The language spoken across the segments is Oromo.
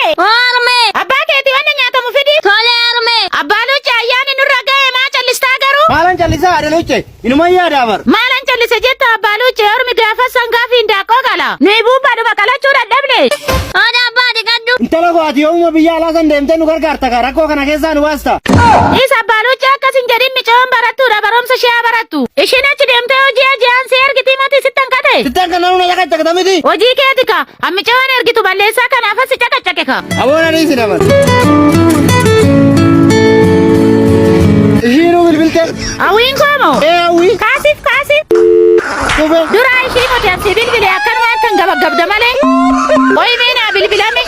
ke arme abbaa keetii wanna nyaatamu fidi tole arme abbaa luucha ayyaani nurra ga'e maa callistaa garuu maalan callisaa haadha luuche inuma yaada bar maalan callise jetta abbaa luuche ormi gaafa sangaa fi indaaqoo gala nuyi buuphaadhuma qalachuu dadhabne oda abbaati gaddu intala gooti yoomuma biyya alaa san deemtee nu gargaarta kaa rakkoo kana keessaa nu baasta isa abbaa luuche akkas hin jedhin micoon barattuudha barumsa ishee barattu ishiin achi deemtee hojii ajaan si ergiti moti sittan kate sittan kana nuna caqacaqta miti hojii keeti ka ammicoon ergitu balleessaa kanaaf asi caqacaqe ka aboona dhiisi dabar ishiinuu bilbilte awiin koomo awii kaasif Kube dura ishii moti ansi bilbile akkanumaan kan gabagabda malee oyi meenaa bilbilame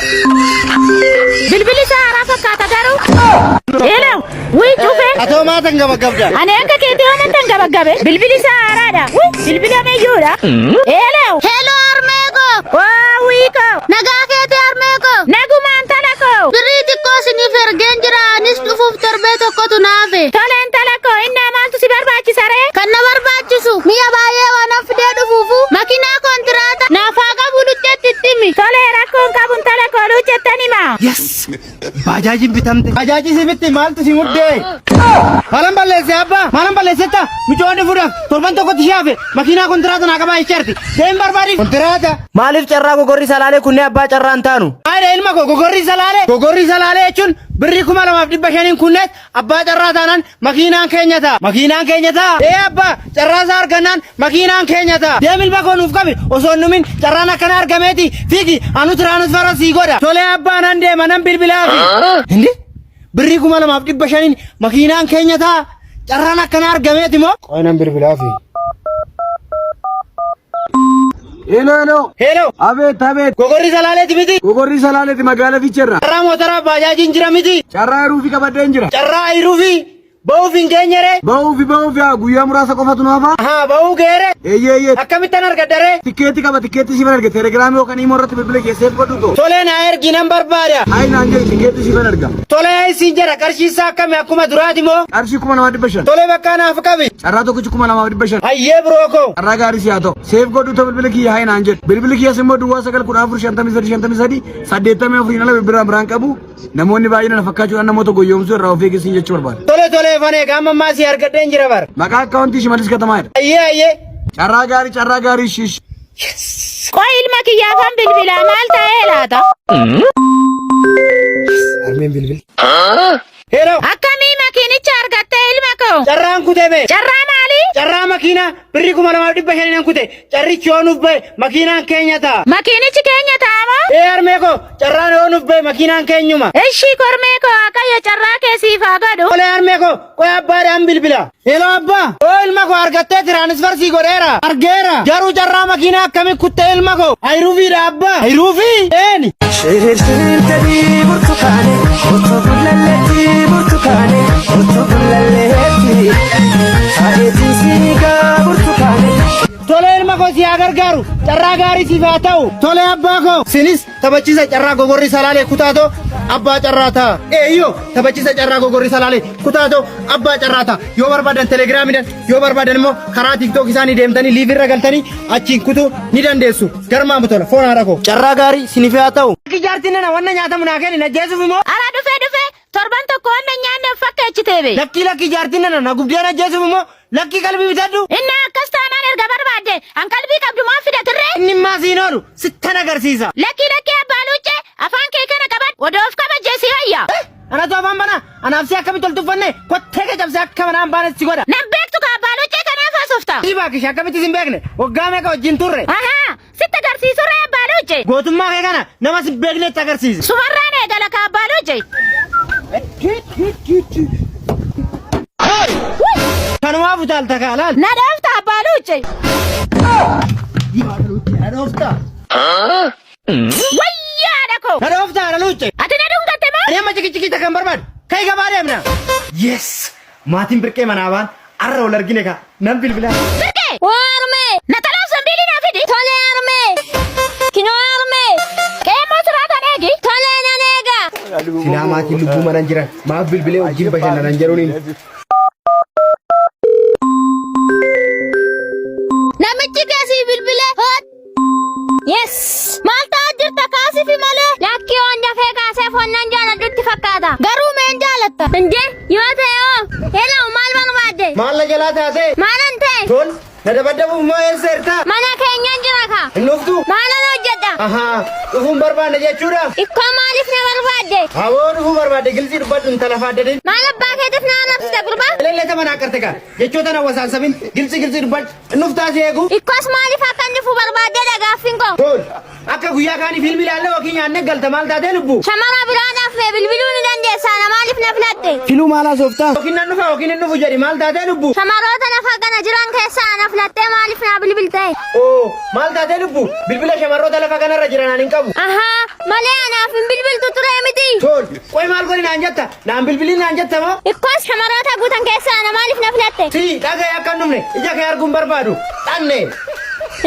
bilbili isaa haaraa fakkaata garuu eelew wii cufe atoo maatan gabagabda ani akka keetii homantan gabagabe bilbili isaa haaraadha bilbilame iyyuudha eelew hello armeeko waa wiiko nagaa keeti armeeko nagumaan talako birrii xiqqoo siniif ergeen jira anis dhufuuf torbee tokkotu naafe toleen talako innaa maaltu si barbaachisa ree kan na barbaachisu mi'a baay'ee waan fidee dhufuufu makiinaa kontiraata naafaa qabu luchetti ittimi tolee rakkoon qabun talako luchettani maa yes bajaajin bitamte bajaaji si bitti maaltu si muddee maalan balleesse abbaa maalan balleessetta micoonni fuudhaaf torban tokkotti shaafe makiinaa kontiraata naa qabaa jechaarti deem barbaadi kontiraata maaliif carraa gogorri salaalee kunnee abbaa carraa hin taanu aayidha ilma koo gogorri salaalee jechuun birrii 2,500 kunneet abbaa carraa taanaan makiinaan keenya ta'a abbaa carraa isaa argannaan makiinaan keenya ta'a deem ilma koo nuuf qabi osoo numin carraan akkana argameeti fiigi anu tiraanisfara sii godha tolee abbaa nan deema nan bilbilaafi hindi birrii 2,500 makiinaan keenya ta'a carraan akkana argameeti moo qoy nan bilbilaafi Hello. Abet. Gogorri salaleeti miti. Gogorri salaleeti magaalaa fiicherra. Carraa motora baajaajiin jira miti. Carraa ruufi qabadeen jira. Carraa iruufi ba'uuf hin geenyere. Ba'uufi guyyaa muraasa qofatu naafa. Ba'uu geere. Eeyyee. Akkamittan argadare. Tikeetti si arga telegiraamii yookaan immoo irratti bilbila keesseef godhu too. Tolee na ergi nan barbaada. Ayi naan jedhi tikeetti si arga. Tolee siin jedha qarshiisaa akkami akkuma duraati moo. Qarshii 2,500. Tolee bakka naaf qabi. Carraa tokkichi 2,500. Hayyee biroo koo. Carraa gaarii si haa ta'u. Seef godhu too bilbila kiyya hayi naan jedhu. Bilbili kiyyas immoo duwwaa 9,1453 84 ala bilbila biraan qabu. Namoonni baay'een na fakkaachuudhaan namoota goyoomsuu irraa of eeggisiin jechuu barbaada. Tolee fanee qaama maasii argadheen jira bar. Maqaa akkaawuntii Shimallis Katamaadha. Hayyee. Carraa gaarii shish. qoy ilma kiyyaafan bilbilaa maal ta'ee laata armeen bilbil Hello. akkamii makiinicha argattee ilma koo Carraan kutebe. carraa maali Carraa makiina birrii 2,500 kute. Carrichi yoonuuf bahe makiinaan keenya ta'a. makiinichi keenya taa'amoo Armee koo carraan yoonuuf bahe makiinaan keenyuma. ishii kormee koo akayyo carraa keessiif haa godhu Olee armee koo qoy abbaadhaan bilbila. Hello abbaa. Oo ilma koo argattee tiraanisfarsii godheera. Argeera. Garuu carraa makiinaa akkami kuttee ilma koo. Ayruufiidha abbaa. Ayruufii. Eeni. Shirishirkadii burtukaane otoo bulalleetti burtukaane otoo bulalleetti haadheetii siigaa burtukaane. Tolee ilma koo si haa gargaaru. Carraa gaarii siif haa ta'u. Tolee abbaa koo. Sinis taphachiisa carraa gogorri salaalee kutaatoo abbaa carraa ta'a. Eeyyoo taphachiisa carraa gogorri salaalee kutaatoo abbaa carraa ta'a. Yoo barbaadan telegiraamiidhaan yoo barbaadan immoo karaa tiktook isaanii deemtanii liivirra galtanii achiin kutuu ni dandeessu. Garmaama tola foon haadha koo. Carraa gaarii siniif haa ta'u. Jaartiin nana wanna nyaatamu naa kenni na jeesuuf immoo. ala dhufe torban tokko wanda nyaanne fakkeechiteebe Lakki jaartiin nana na gubdee na jeesuuf immoo lakki qalbii bitadhu. inni akkas taanaan erga barbaadde an qalbii qabdu maan fidatirree Inni maasiin oolu sittan agarsiisa. lakki abbaa luuccee afaan kee kana qaban odoof kabajjeesii wayya Anatu afaan bana anaaf si akkamitti ol tuffanne kottee ka cabse akka manaan baanes si godha. nan beektu ka abbaa luuccee kanaaf haasofta Dhiibaa kishee akkamitti sin beekne waggaa meeqa wajjin turre. ahaa sitti agarsiisurree abbaa luuccee Gootummaa kee kana nama si beeknetti agarsiisa. sumarraan eegala ka abbaa luuccee Kanumaaf utaalta kaalaal. na dhoofta abbaa luuccee Na dhoofta. wayyaadha koo Na dhoofta haadha luucce. ati na dhungatte moo Ani amma cikicikita kan barbaadu. Kai gabaa deemna. Yes. Maatiin birqee manaa baan arra ol argine ka nan bilbilaa. birqee waarmee na talaaf sambiilii naa fidi tolee armee kinoo armee qeemmoo siraatan eegi tolee nan eega Silaa maatiin lubbuu manan jiran maaf bilbilee wajjin bashannanan jedhuuniin. namichi keessii bilbilee hoot yes maal ta'aa jirta kaasifi malee lakkii waan dafee taate. Maalan ta'e? Tol na dabaddabu moo eessa erta? Mana keenyan jira ka. Hin dhuftu? Maalan hojjedha? Ahaa dhufuun barbaanne jechuudha. Ikkoo maaliif na barbaadde? Hawoo dhufuu barbaadde gilsii dubbadhu intala faaddadin. Maal abbaa keetiif na anabsite gurbaa? Leelleta mana akkarte kaa jechoota na wasaansabin gilsii dubbadhu nuuf taasee eegu. Ikkoos maaliif akka inni fu barbaadde gaaffiin koo? Tol akka guyyaa kaanii fiilmi ilaalle yookiin nyaanne galta maal taatee lubbu? Shamara biraadhaaf mee bilbiluu ni dandeessaa na maaliif na filatte? Filuu maalaa sooftaa? Yookiin nan dhufa yookiin hin dhufu jedhi maal taatee lubbu? Shamaroota lafa kana jiran keessaa na filattee maaliif na bilbilte? Oo maal taatee lubbu? Bilbila shamarroota lafa kanarra jiran hin qabu. Ahaa malee anaaf hin bilbiltu ture miti. Tol qoy maal godhi naan jetta? Naan bilbilii naan jetta moo? Ikkoos shamaroota guutan keessaa na maaliif na filatte? Si dhaga'ee akka hin dhumne ija kee arguun barbaadu. Dhanne.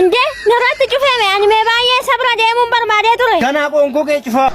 Indee nurratti cufeeme ani mee baay'ee sabra deemuun barbaadee ture. Kanaaf onkoo kee cufaa.